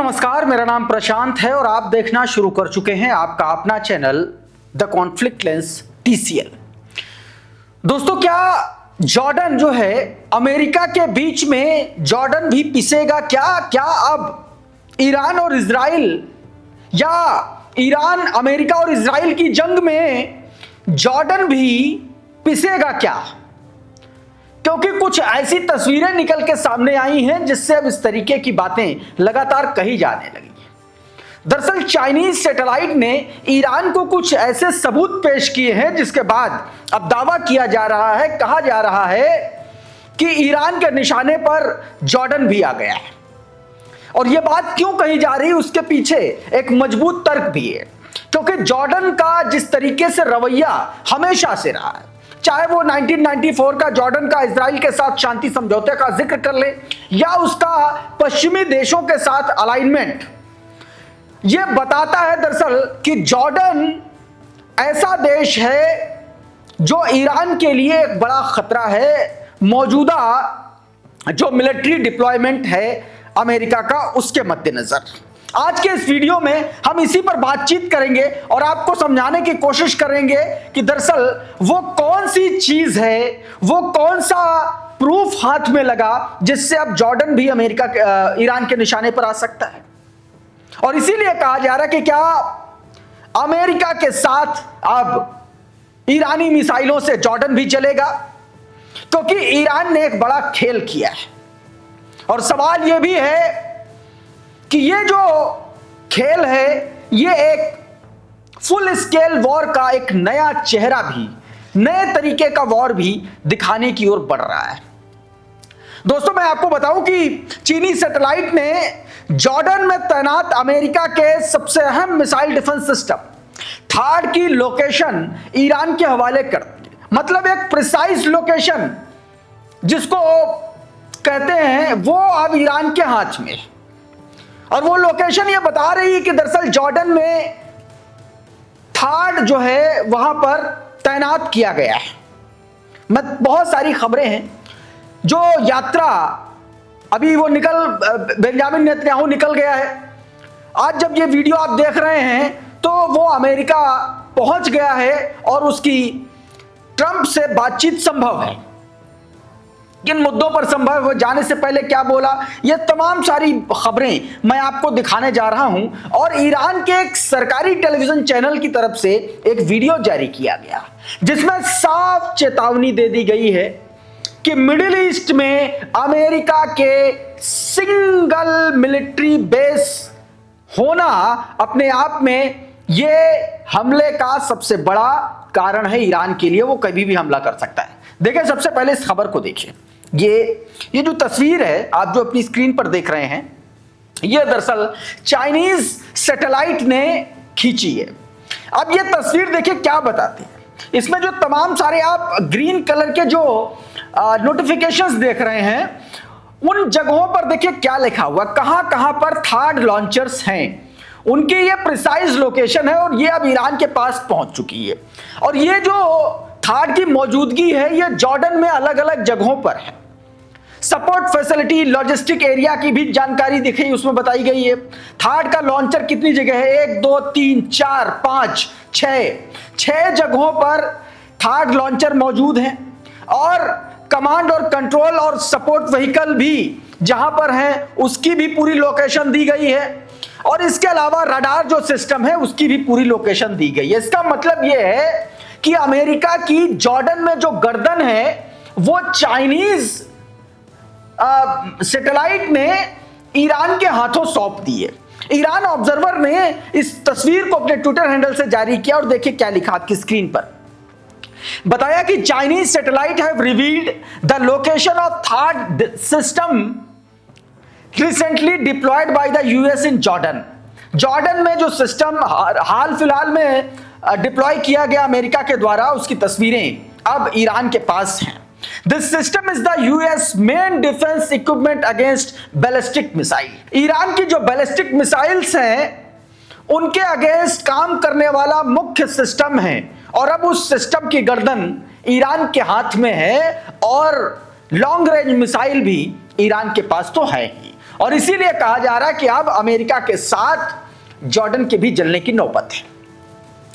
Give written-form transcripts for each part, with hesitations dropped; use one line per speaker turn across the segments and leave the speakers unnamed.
नमस्कार, मेरा नाम प्रशांत है और आप देखना शुरू कर चुके हैं आपका अपना channel the conflict lens TCL। दोस्तों, क्या जॉर्डन जो है अमेरिका के बीच में जॉर्डन भी पिसेगा क्या अब ईरान और इजराइल या ईरान अमेरिका और इजराइल की जंग में जॉर्डन भी पिसेगा क्या? क्योंकि कुछ ऐसी तस्वीरें निकल के सामने आई हैं जिससे अब इस तरीके की बातें लगातार कही जाने लगी। दरअसल चाइनीज सैटेलाइट ने ईरान को कुछ ऐसे सबूत पेश किए हैं जिसके बाद अब दावा किया जा रहा है, कहा जा रहा है कि ईरान के निशाने पर जॉर्डन भी आ गया है। और यह बात क्यों कही जा रही है, उसके पीछे एक मजबूत तर्क भी है। क्योंकि जॉर्डन का जिस तरीके से रवैया हमेशा से रहा है, चाहे वो 1994 का जॉर्डन का इजराइल के साथ शांति समझौते का जिक्र कर ले या उसका पश्चिमी देशों के साथ अलाइनमेंट, यह बताता है दरअसल कि जॉर्डन ऐसा देश है जो ईरान के लिए एक बड़ा खतरा है। मौजूदा जो मिलिट्री डिप्लॉयमेंट है अमेरिका का, उसके मद्देनजर आज के इस वीडियो में हम इसी पर बातचीत करेंगे और आपको समझाने की कोशिश करेंगे कि दरअसल वो कौन सी चीज है, वो कौन सा प्रूफ हाथ में लगा जिससे अब जॉर्डन भी ईरान के निशाने पर आ सकता है। और इसीलिए कहा जा रहा है कि क्या अमेरिका के साथ अब ईरानी मिसाइलों से जॉर्डन भी चलेगा, क्योंकि ईरान ने एक बड़ा खेल किया है। और सवाल यह भी है कि ये जो खेल है, ये एक फुल स्केल वॉर का एक नया चेहरा भी, नए तरीके का वॉर भी दिखाने की ओर बढ़ रहा है। दोस्तों, मैं आपको बताऊं कि चीनी सैटेलाइट ने जॉर्डन में तैनात अमेरिका के सबसे अहम मिसाइल डिफेंस सिस्टम थाड की लोकेशन ईरान के हवाले कर दी। मतलब एक प्रिसाइज लोकेशन जिसको कहते हैं वो अब ईरान के हाथ में। और वो लोकेशन ये बता रही है कि दरअसल जॉर्डन में थाड जो है वहां पर तैनात किया गया है। बहुत सारी खबरें हैं। जो यात्रा अभी वो बेंजामिन नेतन्याहू निकल गया है। आज जब ये वीडियो आप देख रहे हैं तो वो अमेरिका पहुंच गया है और उसकी ट्रंप से बातचीत संभव है। किन मुद्दों पर संभव हो, जाने से पहले क्या बोला, ये तमाम सारी खबरें मैं आपको दिखाने जा रहा हूं। और ईरान के एक सरकारी टेलीविजन चैनल की तरफ से एक वीडियो जारी किया गया जिसमें साफ चेतावनी दे दी गई है कि मिडिल ईस्ट में अमेरिका के सिंगल मिलिट्री बेस होना अपने आप में ये हमले का सबसे बड़ा कारण है ईरान के लिए। वो कभी भी हमला कर सकता है। देखिए, सबसे पहले इस खबर को देखिए। ये जो तस्वीर है आप जो अपनी स्क्रीन पर देख रहे हैं, ये दरअसल चाइनीज सैटेलाइट ने खींची है। अब ये तस्वीर देखिए क्या बताती है। इसमें जो तमाम सारे आप ग्रीन कलर के जो नोटिफिकेशंस देख रहे हैं, उन जगहों पर देखिए क्या लिखा हुआ, कहां कहां पर थाड लॉन्चर्स हैं, उनकी ये प्रिसाइज लोकेशन है और ये अब ईरान के पास पहुंच चुकी है। और ये जो थाड की मौजूदगी है, ये जॉर्डन में अलग अलग जगहों पर है। सपोर्ट फैसिलिटी, लॉजिस्टिक एरिया की भी जानकारी दिखी, उसमें बताई गई है। थाड का लॉन्चर कितनी जगह है, 1 2 3 4 5 6 जगहों पर थाड लॉन्चर मौजूद हैं। और कमांड और कंट्रोल और सपोर्ट व्हीकल भी जहां पर है उसकी भी पूरी लोकेशन दी गई है। और इसके अलावा रडार जो सिस्टम है उसकी भी पूरी लोकेशन दी गई है। इसका मतलब यह है कि अमेरिका की जॉर्डन में जो गर्दन है वो चाइनीज सैटेलाइट ने ईरान के हाथों सौंप दी है। ईरान ऑब्जर्वर ने इस तस्वीर को अपने ट्विटर हैंडल से जारी किया और देखिए क्या लिखा आपकी स्क्रीन पर। बताया कि Chinese satellite have revealed the location of थाड system recently deployed by the US in Jordan. Jordan में जो सिस्टम हाल फिलहाल में डिप्लॉय किया गया अमेरिका के द्वारा, उसकी तस्वीरें अब ईरान के पास हैं। This system is the US main defence equipment against ballistic missile. Iran की जो बैलिस्टिक मिसाइल्स हैं उनके अगेंस्ट काम करने वाला मुख्य सिस्टम है। और अब उस सिस्टम की गर्दन ईरान के हाथ में है और लॉन्ग रेंज मिसाइल भी ईरान के पास तो है ही। और इसीलिए कहा जा रहा है कि अब अमेरिका के साथ जॉर्डन के भी जलने की नौबत है।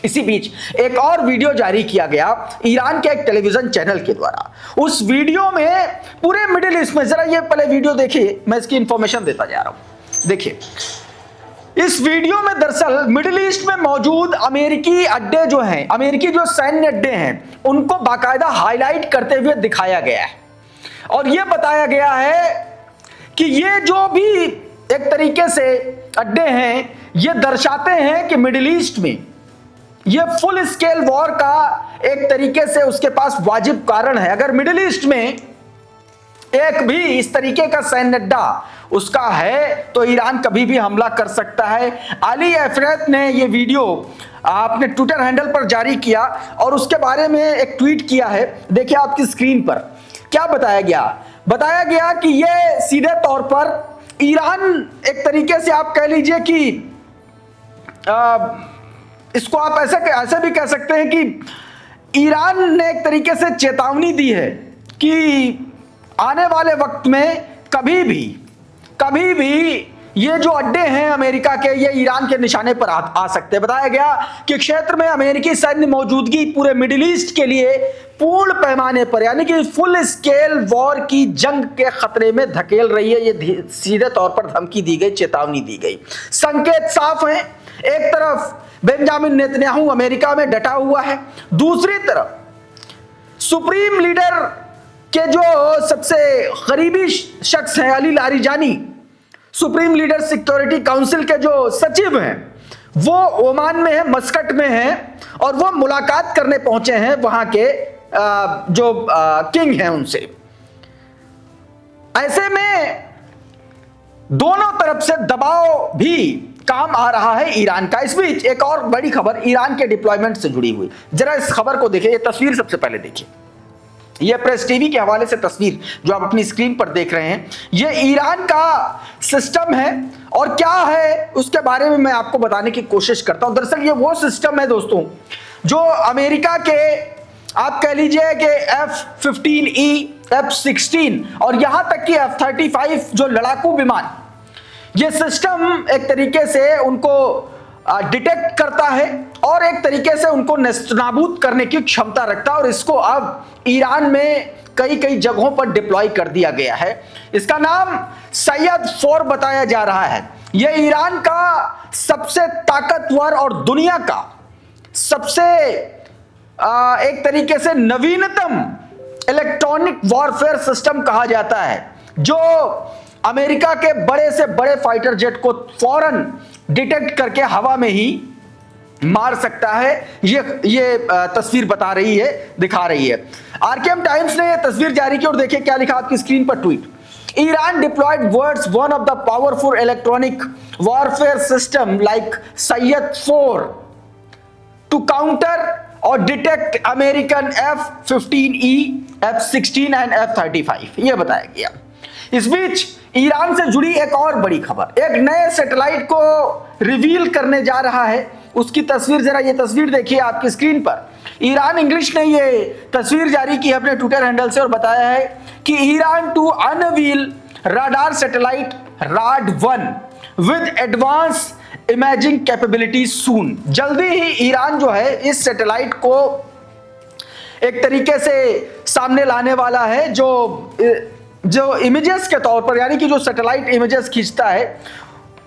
इसी बीच एक और वीडियो जारी किया गया ईरान के एक टेलीविजन चैनल के द्वारा। उस वीडियो में पूरे मिडिल ईस्ट में, जरा ये पहले वीडियो देखिए, मैं इसकी इंफॉर्मेशन देता जा रहा हूं। देखिए, इस वीडियो में दरअसल मिडिल ईस्ट में मौजूद अमेरिकी अड्डे जो हैं, अमेरिकी जो सैन्य अड्डे हैं, उनको बाकायदा हाईलाइट करते हुए दिखाया गया है और यह बताया गया है कि ये जो भी एक तरीके से अड्डे हैं, ये दर्शाते हैं कि मिडिल ईस्ट में ये फुल स्केल वॉर का एक तरीके से उसके पास वाजिब कारण है। अगर मिडिल ईस्ट में एक भी इस तरीके का सैन्य अड्डा उसका है तो ईरान कभी भी हमला कर सकता है। अली एफरेत ने ये वीडियो अपने ट्विटर हैंडल पर जारी किया और उसके बारे में एक ट्वीट किया है। देखिए आपकी स्क्रीन पर क्या बताया गया कि ये सीधे तौर पर ईरान, एक तरीके से आप कह लीजिए कि इसको आप ऐसे भी कह सकते हैं कि ईरान ने एक तरीके से चेतावनी दी है कि आने वाले वक्त में कभी भी ये जो अड्डे हैं अमेरिका के, ये ईरान के निशाने पर आ सकते हैं। बताया गया कि क्षेत्र में अमेरिकी सैन्य मौजूदगी पूरे मिडिल ईस्ट के लिए पूर्ण पैमाने पर, यानी कि फुल स्केल वॉर की जंग के खतरे में धकेल रही है। ये सीधे तौर पर धमकी दी गई, चेतावनी दी गई। संकेत साफ है, एक तरफ बेंजामिन नेतन्याहू अमेरिका में डटा हुआ है, दूसरी तरफ सुप्रीम लीडर के जो सबसे करीबी शख्स हैं Ali Larijani, supreme leader security council के जो सचिव हैं, वो ओमान में है, मस्कट में हैं और वो मुलाकात करने पहुंचे हैं वहां के जो किंग हैं उनसे। ऐसे में दोनों तरफ से दबाव भी काम आ रहा है ईरान का। इस बीच एक और बड़ी खबर ईरान के डिप्लॉयमेंट से जुड़ी हुई, जरा इस खबर को देखिए। ये तस्वीर सबसे पहले देखिए, ये प्रेस टीवी के हवाले से तस्वीर जो आप अपनी स्क्रीन पर देख रहे हैं, ये ईरान का सिस्टम है और क्या है उसके बारे में मैं आपको बताने की कोशिश करता हूं। दरअसल ये वो सिस्टम है दोस्तों जो अमेरिका के आप कह लीजिए कि F-15E, F-16 और यहां तक कि F-35 जो लड़ाकू विमान, ये सिस्टम एक तरीके से उनको डिटेक्ट करता है और एक तरीके से उनको नेस्तनाबूद करने की क्षमता रखता है और इसको अब ईरान में कई जगहों पर डिप्लॉय कर दिया गया है। इसका नाम सैयद 4 बताया जा रहा है। यह ईरान का सबसे ताकतवर और दुनिया का सबसे एक तरीके से नवीनतम इलेक्ट्रॉनिक वॉरफेयर सिस्टम कहा जाता है, जो अमेरिका के बड़े से बड़े फाइटर जेट को फौरन डिटेक्ट करके हवा में ही मार सकता है। ये तस्वीर दिखा रही है। आरकेएम टाइम्स ने यह तस्वीर जारी की और देखिए क्या लिखा आपकी स्क्रीन पर tweet. Iran deployed world's one of the powerful electronic warfare system like Sayyad 4 to counter और detect American F-15E, F-16 and F-35, यह बताया गया। इस बीच ईरान से जुड़ी एक और बड़ी खबर, एक नए सैटेलाइट को रिवील करने जा रहा है। उसकी तस्वीर, जरा ये तस्वीर देखिए आपकी स्क्रीन पर। ईरान इंग्लिश ने ये तस्वीर जारी की है अपने ट्विटर हैंडल से और बताया है कि Iran to unveil radar satellite RAD-1 with advance imaging capability soon. जल्दी ही ईरान जो है इस सैटेलाइट को एक तरीके से सामने लाने वाला है, जो इमेजेस के तौर पर, यानी कि जो सैटेलाइट इमेजेस खींचता है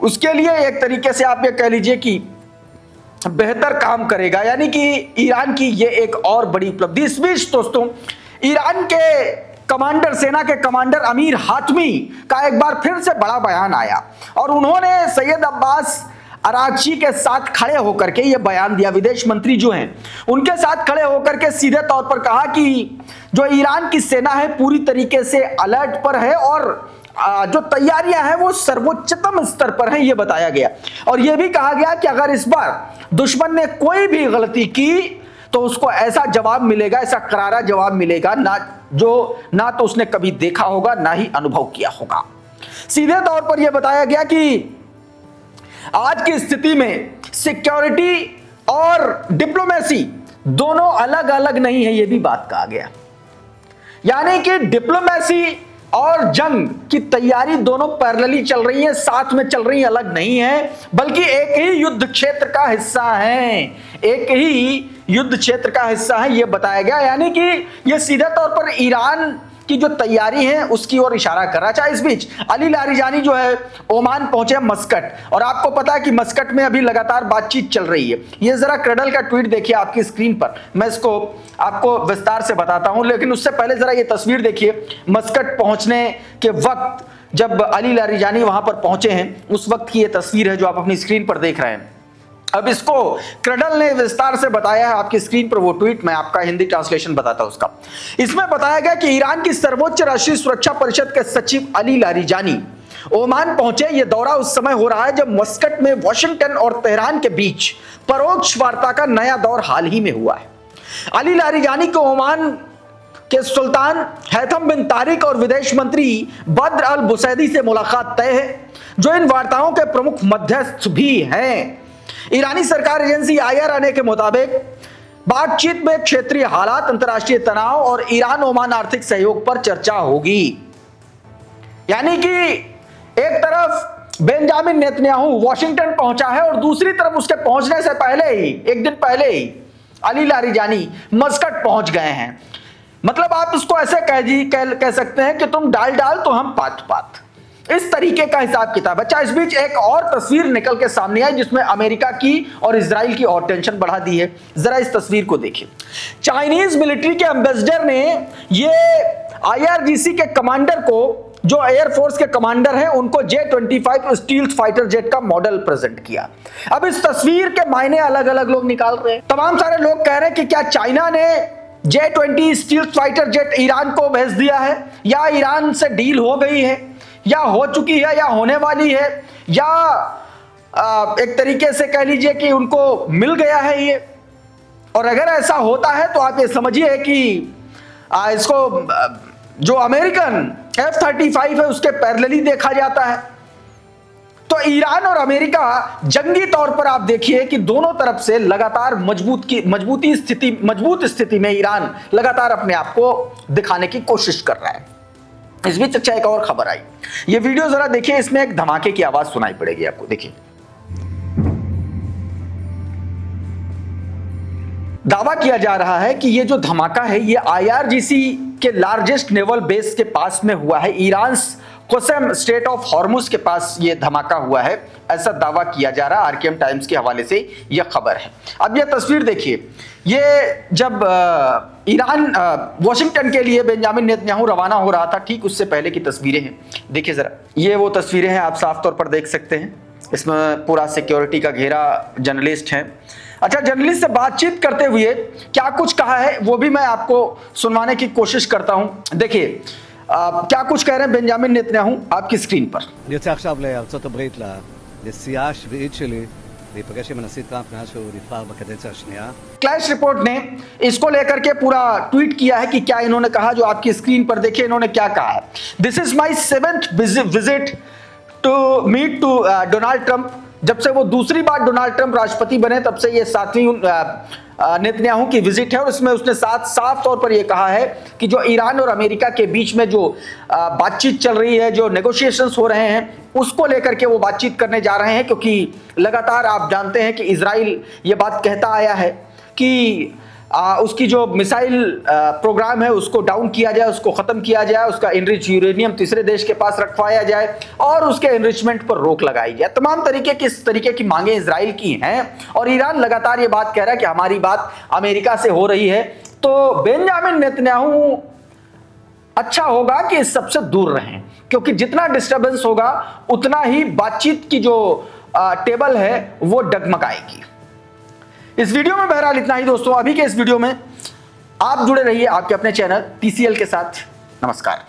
उसके लिए एक तरीके से आप ये कह लीजिए कि बेहतर काम करेगा, यानी कि ईरान की ये एक और बड़ी उपलब्धि। इस बीच दोस्तों ईरान के कमांडर, सेना के कमांडर अमीर हातमी का एक बार फिर से बड़ा बयान आया और उन्होंने सैयद अब्बास अरागची के साथ खड़े होकर के ये बयान दिया। विदेश मंत्री जो हैं उनके साथ खड़े होकर के सीधे तौर पर कहा कि जो ईरान की सेना है पूरी तरीके से अलर्ट पर है और जो तैयारियां हैं वो सर्वोच्चतम स्तर पर हैं, ये बताया गया। और ये भी कहा गया कि अगर इस बार दुश्मन ने कोई भी गलती की तो उसको ऐसा जवाब मिलेगा, ऐसा करारा जवाब मिलेगा ना तो उसने कभी देखा होगा ना ही अनुभव किया होगा। सीधे तौर पर यह बताया गया कि आज की स्थिति में सिक्योरिटी और डिप्लोमेसी दोनों अलग अलग नहीं है, यह भी बात कहा गया। यानी कि डिप्लोमेसी और जंग की तैयारी दोनों पैरेलली चल रही है, साथ में चल रही है, अलग नहीं है, बल्कि एक ही युद्ध क्षेत्र का हिस्सा है, एक ही युद्ध क्षेत्र का हिस्सा है, यह बताया गया। यानी कि यह सीधे तौर पर ईरान की जो तैयारी है उसकी ओर इशारा कर रहा है। अच्छा, इस बीच अली लारिजानी जो है ओमान पहुंचे मस्कट, और आपको पता है कि मस्कट में अभी लगातार बातचीत चल रही है। ये जरा क्रडल का ट्वीट देखिए आपकी स्क्रीन पर, मैं इसको आपको विस्तार से बताता हूं, लेकिन उससे पहले जरा ये तस्वीर देखिए। मस्कट पहुंचने के वक्त जब अली लारिजानी वहां पर पहुंचे हैं उस वक्त की ये तस्वीर है जो आप अपनी स्क्रीन पर देख रहे हैं। अब इसको क्रडल ने विस्तार से बताया है, आपकी स्क्रीन पर वो ट्वीट, मैं आपका हिंदी ट्रांसलेशन बताता हूं उसका। इसमें बताया गया कि ईरान की सर्वोच्च राष्ट्रीय सुरक्षा परिषद के सचिव अली लारिजानी ओमान पहुंचे। यह दौरा उस समय हो रहा है जब मस्कट में वॉशिंगटन और तेहरान के बीच परोक्ष वार्ता का नया दौर हाल ही में हुआ है। अली लारिजानी को ओमान के सुल्तान हैथम बिन तारिक और विदेश मंत्री बद्र अल बुसैदी से मुलाकात तय है, जो इन वार्ताओं के प्रमुख मध्यस्थ भी हैं। ईरानी सरकार एजेंसी IRNA के मुताबिक बातचीत में क्षेत्रीय हालात, अंतर्राष्ट्रीय तनाव और ईरान ओमान आर्थिक सहयोग पर चर्चा होगी। यानी कि एक तरफ बेंजामिन नेतन्याहू वॉशिंगटन पहुंचा है और दूसरी तरफ उसके पहुंचने से पहले ही, एक दिन पहले ही अली लारिजानी मस्कट पहुंच गए हैं। मतलब आप इसको ऐसे कह सकते हैं कि तुम डाल तो हम पात, इस तरीके का हिसाब किताब। अच्छा, इस बीच एक और तस्वीर निकल के सामने आई जिसमें अमेरिका की और इजराइल की और टेंशन बढ़ा दी है। जरा इस तस्वीर को देखिए। चाइनीज मिलिट्री के एम्बेसडर ने ये IRGC के कमांडर को, जो एयरफोर्स के कमांडर हैं, उनको J-25 स्टील्थ फाइटर जेट का मॉडल प्रेजेंट किया। अब इस तस्वीर के मायने अलग अलग लोग निकाल रहे हैं। तमाम सारे लोग कह रहे हैं कि क्या चाइना ने J-20 stealth fighter jet Iran को भेज दिया है, या ईरान से डील हो गई है, या हो चुकी है, या होने वाली है, या एक तरीके से कह लीजिए कि उनको मिल गया है ये। और अगर ऐसा होता है तो आप ये समझिए कि इसको जो अमेरिकन F-35 है उसके पैरेलली देखा जाता है। तो ईरान और अमेरिका जंगी तौर पर आप देखिए कि दोनों तरफ से लगातार मजबूत स्थिति में ईरान लगातार अपने आप को दिखाने की कोशिश कर रहा है। इस बीच अच्छा एक और खबर आई, ये वीडियो जरा देखिए, इसमें एक धमाके की आवाज सुनाई पड़ेगी आपको, देखिए। दावा किया जा रहा है कि ये जो धमाका है ये IRGC के लार्जेस्ट नेवल बेस के पास में हुआ है, Iran Kosam state of Hormuz के पास ये धमाका हुआ है, ऐसा दावा किया जा रहा है। RKM टाइम्स के हवाले से यह खबर है। अब यह तस्वीर देखिए, ये जब ईरान वॉशिंगटन के लिए बेंजामिन नेतन्याहू रवाना हो रहा था, ठीक उससे पहले की तस्वीरें हैं, देखिए जरा। ये वो तस्वीरें हैं, आप साफ तौर पर देख सकते हैं। इसमें पूरा सिक्योरिटी का घेरा, जर्नलिस्ट हैं। अच्छा, जर्नलिस्ट से बातचीत करते हुए क्या कुछ कहा है वो भी मैं आपको सुनवाने की कोशिश करता हूं। देखिए क्या कुछ कह रहे हैं बेंजामिन नेतन्याहू आपकी स्क्रीन पर।
אני יוצא עכשיו לארצות הברית לנסיעה השביעית שלי להיפגש עם הנשיא טראמפ מאז שהוא נבחר בקדנציה השנייה।
क्लैश रिपोर्ट ने इसको लेकर के पूरा ट्वीट किया है कि क्या इन्होंने कहा, जो आपकी स्क्रीन पर देखिए इन्होंने क्या कहा है। This is my 7th visit to meet to Donald Trump. जब से वो दूसरी बार डोनाल्ड ट्रंप राष्ट्रपति बने तब से ये 7वीं नेतन्याहू की विजिट है, और इसमें उसने साफ तौर पर यह कहा है कि जो ईरान और अमेरिका के बीच में जो बातचीत चल रही है, जो नेगोशिएशंस हो रहे हैं, उसको लेकर के वो बातचीत करने जा रहे हैं। क्योंकि लगातार आप जानते हैं कि इजराइल ये बात कहता आया है कि उसकी जो मिसाइल प्रोग्राम है उसको डाउन किया जाए, उसको ख़त्म किया जाए, उसका इनरिच यूरेनियम तीसरे देश के पास रखवाया जाए और उसके एनरिचमेंट पर रोक लगाई जाए। तमाम तरीके की मांगे इजराइल की हैं, और ईरान लगातार ये बात कह रहा है कि हमारी बात अमेरिका से हो रही है। तो बेंजामिन नेतन्याहू अच्छा होगा कि इस सबसे दूर रहें, क्योंकि जितना डिस्टर्बेंस होगा उतना ही बातचीत की जो टेबल है वो डगमगाएगी। इस वीडियो में बहरहाल इतना ही दोस्तों। अभी के इस वीडियो में आप जुड़े रहिए आपके अपने चैनल TCL के साथ। नमस्कार।